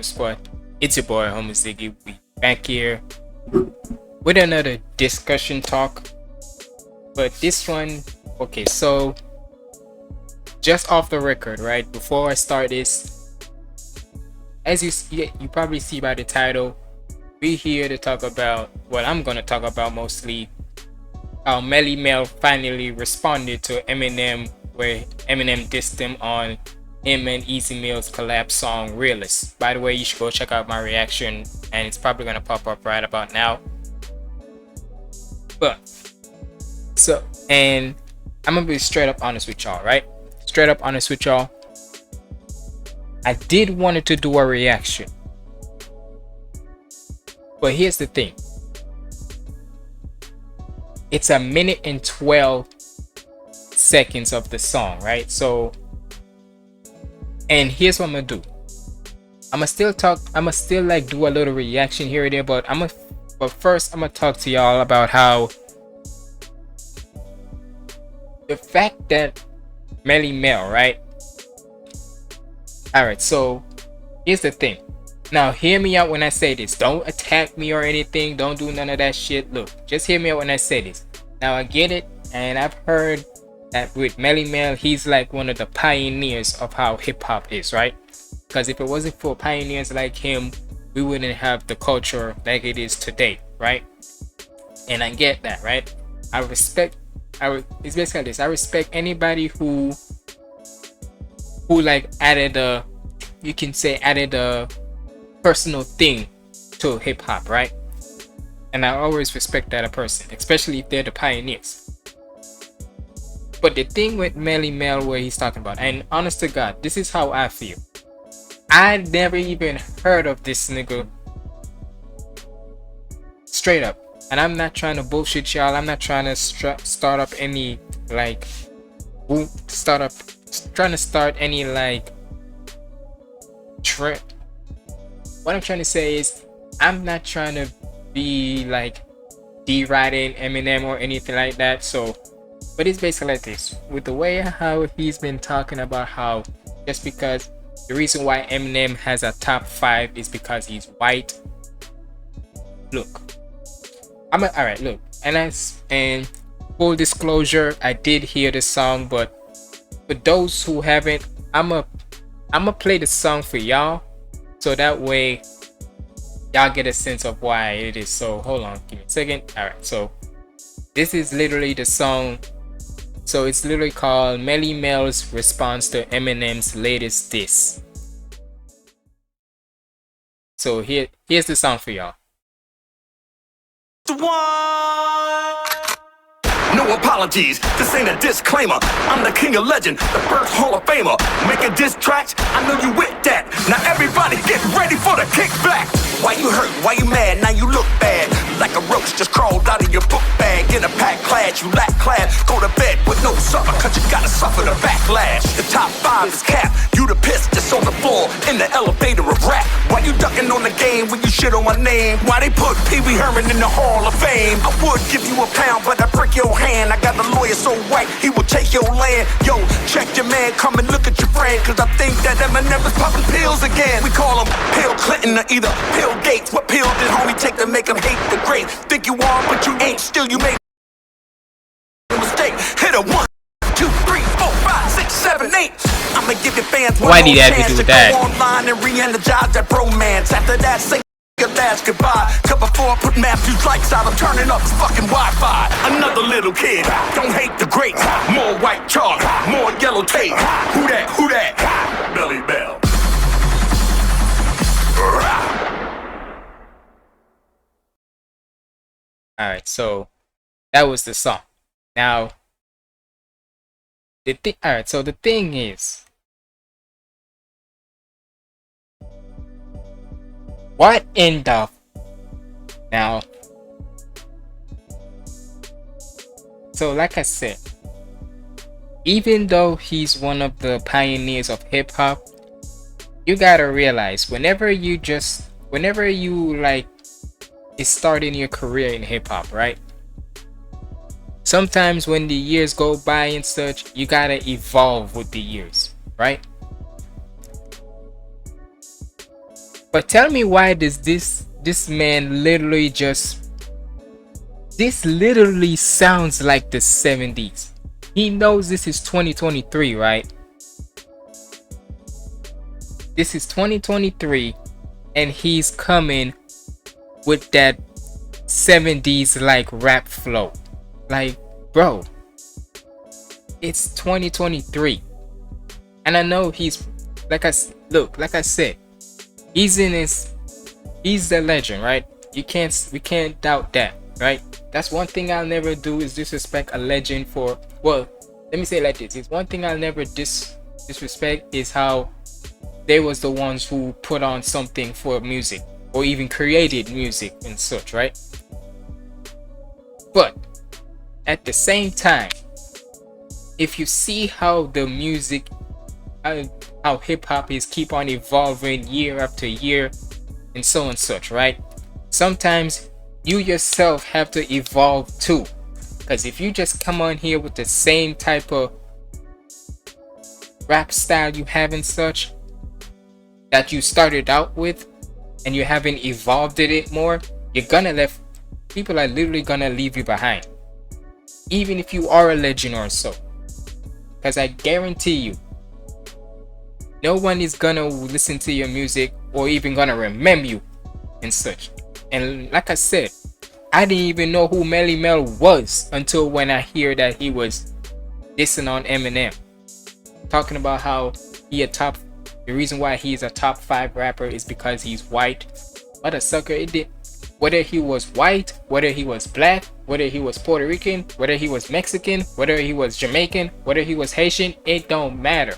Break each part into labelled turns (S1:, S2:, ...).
S1: spot. It's your boy Homo Ziggy. We back here with another discussion talk. But this one, okay, so just off the record, right? Before I start this, as you probably see by the title, we here to talk about what I'm gonna talk about mostly. How Melle finally responded to Eminem, where Eminem dissed him on him and Easy Mill's collab song Realist. By the way, you should go check out my reaction, and it's probably gonna pop up right about now. But so, and I'm gonna be straight up honest with y'all, right? Straight up honest with y'all. I did wanted to do a reaction, but here's the thing. It's a minute and 12 seconds of the song, right? So, and here's what I'm gonna do. I'ma still like do a little reaction here and there, but first I'm gonna talk to y'all about how the fact that Melle, right? Alright, so here's the thing. Now hear me out when I say this. Don't attack me or anything. Don't do none of that shit. Look, just hear me out when I say this. Now I get it, and I've heard that with Melle, he's like one of the pioneers of how hip-hop is, right? Because if it wasn't for pioneers like him, we wouldn't have the culture like it is today, right? And I get that, right? It's basically this. I respect anybody who like added a personal thing to hip-hop, right? And I always respect that a person, especially if they're the pioneers. But the thing with Melle, where he's talking about, and honest to God, this is how I feel. I never even heard of this nigga, straight up. And I'm not trying to bullshit y'all. I'm not trying to start up any like trend. What I'm trying to say is, I'm not trying to be like deriding Eminem or anything like that. So, but it's basically like this. With the way how he's been talking about how just because the reason why Eminem has a top 5 is because he's white. Look, alright, look, and full disclosure, I did hear the song, but for those who haven't, I'ma play the song for y'all, so that way y'all get a sense of why it is. So hold on, give me a second. Alright, so this is literally the song. So it's literally called Melle's response to Eminem's latest diss. So here's the song for y'all.
S2: No apologies, this ain't a disclaimer. I'm the king of legend, the first Hall of Famer. Making diss tracks, I know you with that. Now everybody get ready for the kickback. Why you hurt, why you mad, now you look bad. Like a roach just crawled out of your book bag. In a packed class, you lack class. Go to bed with no supper, cause you gotta suffer the backlash. The top 5 is cap, you the piss that's on the floor. In the elevator of rap. Why you ducking on the game when you shit on my name? Why they put Pee Wee Herman in the Hall of Fame? I would give you a pound, but I break your hand. I got a lawyer so white, he will take your land. Yo, check your man, come and look at your friend. Cause I think that Eminem is popping pills again. We call him Pill Clinton or either Pill Gates. What pill did homie take to make him hate the great? Think you are, but you ain't. Still you made a mistake. Hit a 1, 2, 3, 4, 5, 6, 7, 8. I'ma give your fans one more chance to go online and re-energize that bromance. After that, say your last goodbye. Cut before I put Matthew's lights out, I'm turning up the fucking Wi-Fi. Another little kid, don't hate the greats. More white chalk, more yellow tape. Who that, who that? Melle.
S1: Alright, so that was the song. Now the thing is, what in the now? So like I said, even though he's one of the pioneers of hip-hop, you gotta realize whenever you like is starting your career in hip-hop, right? Sometimes when the years go by and such, you gotta evolve with the years, right? But tell me, why does this man literally just, this literally sounds like the 70s. He knows this is 2023, right? This is 2023, and he's coming with that 70s like rap flow. Like, bro, it's 2023. And I know he's, like I said, he's in his, he's the legend, right? We can't doubt that, right? That's one thing I'll never do, is disrespect a legend for, well, let me say it like this. It's one thing I'll never disrespect is how they was the ones who put on something for music, or even created music and such, right? But at the same time, if you see how the music, how hip-hop is keep on evolving year after year and so and such, right? Sometimes you yourself have to evolve too, because if you just come on here with the same type of rap style you have and such that you started out with, and you haven't evolved it more, you're gonna left, people are literally gonna leave you behind, even if you are a legend or so. Because I guarantee you, no one is gonna listen to your music or even gonna remember you and such. And like I said, I didn't even know who Melle was until when I hear that he was dissing on Eminem, talking about how the reason why he's a top 5 rapper is because he's white. What a sucker. It did. Whether he was white, whether he was black, whether he was Puerto Rican, whether he was Mexican, whether he was Jamaican, whether he was Haitian, it don't matter.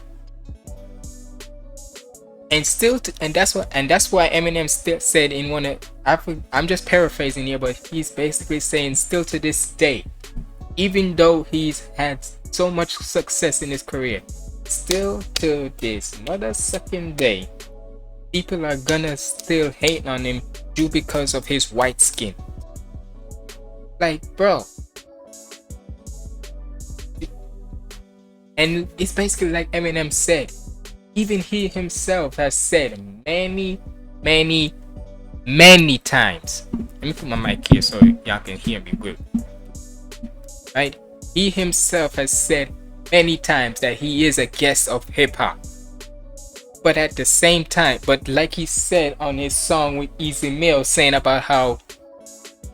S1: And that's why Eminem still said in one of, I'm just paraphrasing here, but he's basically saying, still to this day, even though he's had so much success in his career, still to this motherfucking day, people are gonna still hate on him due because of his white skin. Like, bro. And it's basically like Eminem said. Even he himself has said many times. Let me put my mic here so y'all can hear me good. Right? He himself has said many times that he is a guest of hip-hop. But at the same time, but like he said on his song with Easy Mill, saying about how,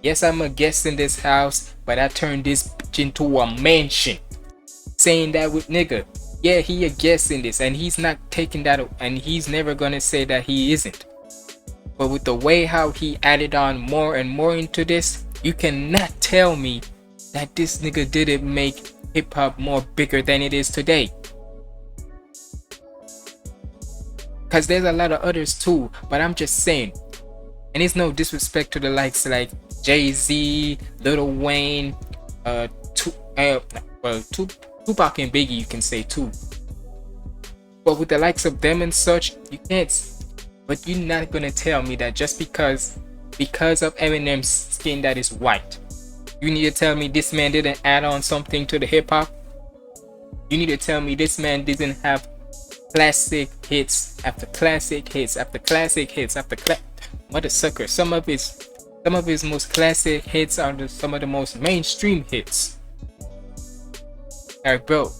S1: yes, I'm a guest in this house, but I turned this bitch into a mansion. Saying that with nigga. Yeah, he a guest in this, and he's not taking that, and he's never gonna say that he isn't. But with the way how he added on more and more into this, you cannot tell me that this nigga didn't make hip-hop more bigger than it is today. Because there's a lot of others too, but I'm just saying, and it's no disrespect to the likes like Jay-Z, Lil Wayne, Tupac and Biggie, you can say too. But with the likes of them and such, you can't. But you're not gonna tell me that just because of Eminem's skin that is white, you need to tell me this man didn't add on something to the hip hop. You need to tell me this man didn't have classic hits after classic hits after classic hits after what a sucker. Some of his most classic hits are some of the most mainstream hits. Alright, bro.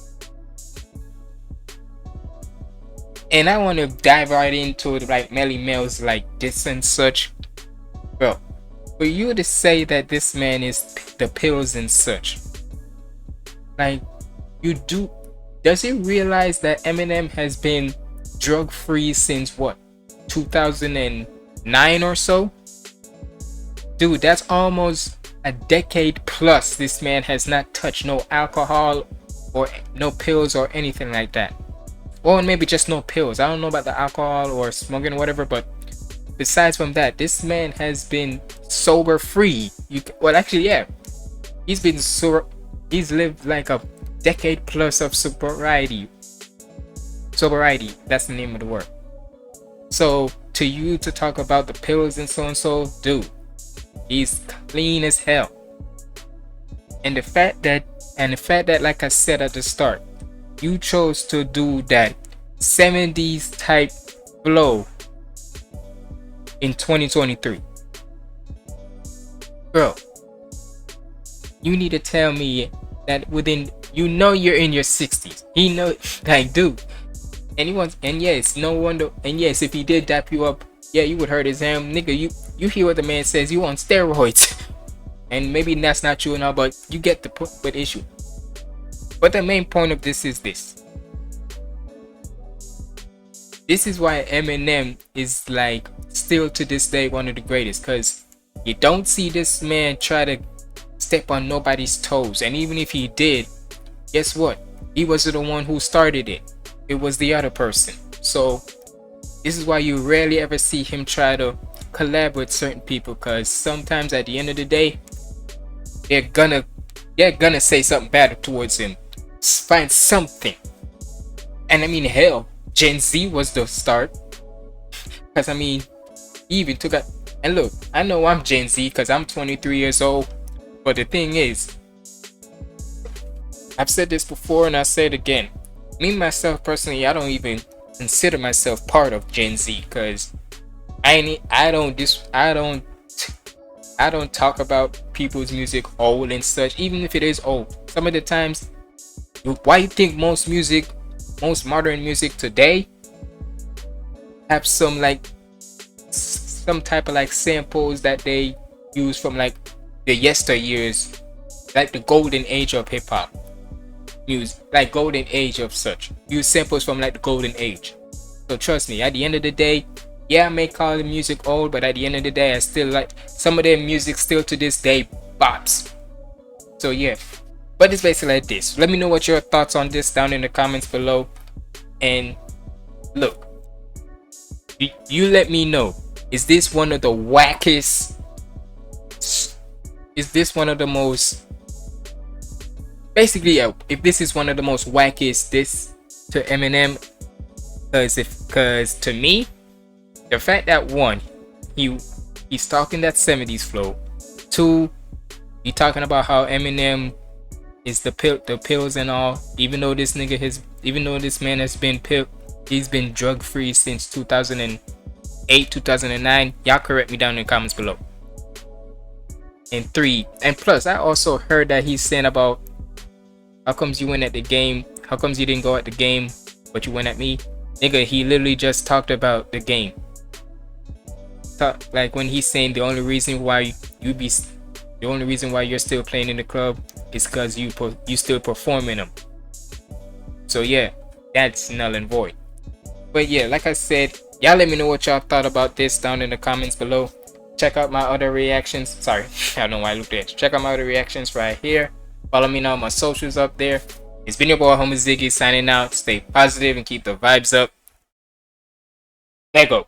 S1: And I want to dive right into like Melle's like this and such, bro. For you to say that this man is the pills and such, like, does he realize that Eminem has been drug free since what, 2009 or so? Dude, that's almost a decade plus. This man has not touched no alcohol or no pills or anything like that. Or maybe just no pills. I don't know about the alcohol or smoking or whatever, but besides from that, this man has been sober free. Well, actually, yeah, he's lived like a decade plus of sobriety. That's the name of the word. So to you to talk about the pills and so, dude, he's clean as hell. And the fact that, like I said at the start, you chose to do that 70s type flow in 2023. Bro, you need to tell me that within, you're in your 60s. He know, like, dude. And he wants, and yes, no wonder, and yes, if he did dap you up, yeah, you would hurt his ham, nigga. You hear what the man says? You on steroids, and maybe that's not true and all, but you get the but issue. But the main point of this is this. This is why Eminem is like still to this day one of the greatest, cause you don't see this man try to step on nobody's toes, and even if he did, guess what? He wasn't the one who started it. It was the other person. So this is why you rarely ever see him try to collab with certain people, because sometimes at the end of the day, they're gonna say something bad towards him. Find something. And I mean, hell, Gen Z was the start, because I mean, he even took a, and look, I know I'm Gen Z because I'm 23 years old, but the thing is, I've said this before and I say it again. Me myself personally, I don't even consider myself part of Gen Z, because I don't talk about people's music old and such, even if it is old. Some of the times, why you think most modern music today have some type of like samples that they use from like the yesteryears, like the golden age of hip hop music, like golden age of such. Use samples from like the golden age. So trust me, at the end of the day, yeah, I may call the music old, but at the end of the day, I still like some of their music still to this day bops. So yeah, but it's basically like this. Let me know what your thoughts on this down in the comments below. And look, you let me know, is this one of the wackest, is this one of the most, basically, if this is one of the most wackest this to Eminem, because to me, the fact that one, he's talking that 70s flow, two, he talking about how Eminem is the pills and all, even though this man has been he's been drug free since 2008, 2009. Y'all correct me down in the comments below. And three, and plus I also heard that he's saying about, how comes you went at the game? How comes you didn't go at the game, but you went at me? Nigga, he literally just talked about the game. Like when he's saying the only reason why you're still playing in the club is because you still performing them. So yeah, that's null and void. But yeah, like I said, y'all let me know what y'all thought about this down in the comments below. Check out my other reactions. Sorry, I don't know why I looked at it. Check out my other reactions right here. Follow me on my socials up there. It's been your boy Homie Ziggy signing out. Stay positive and keep the vibes up. There you go.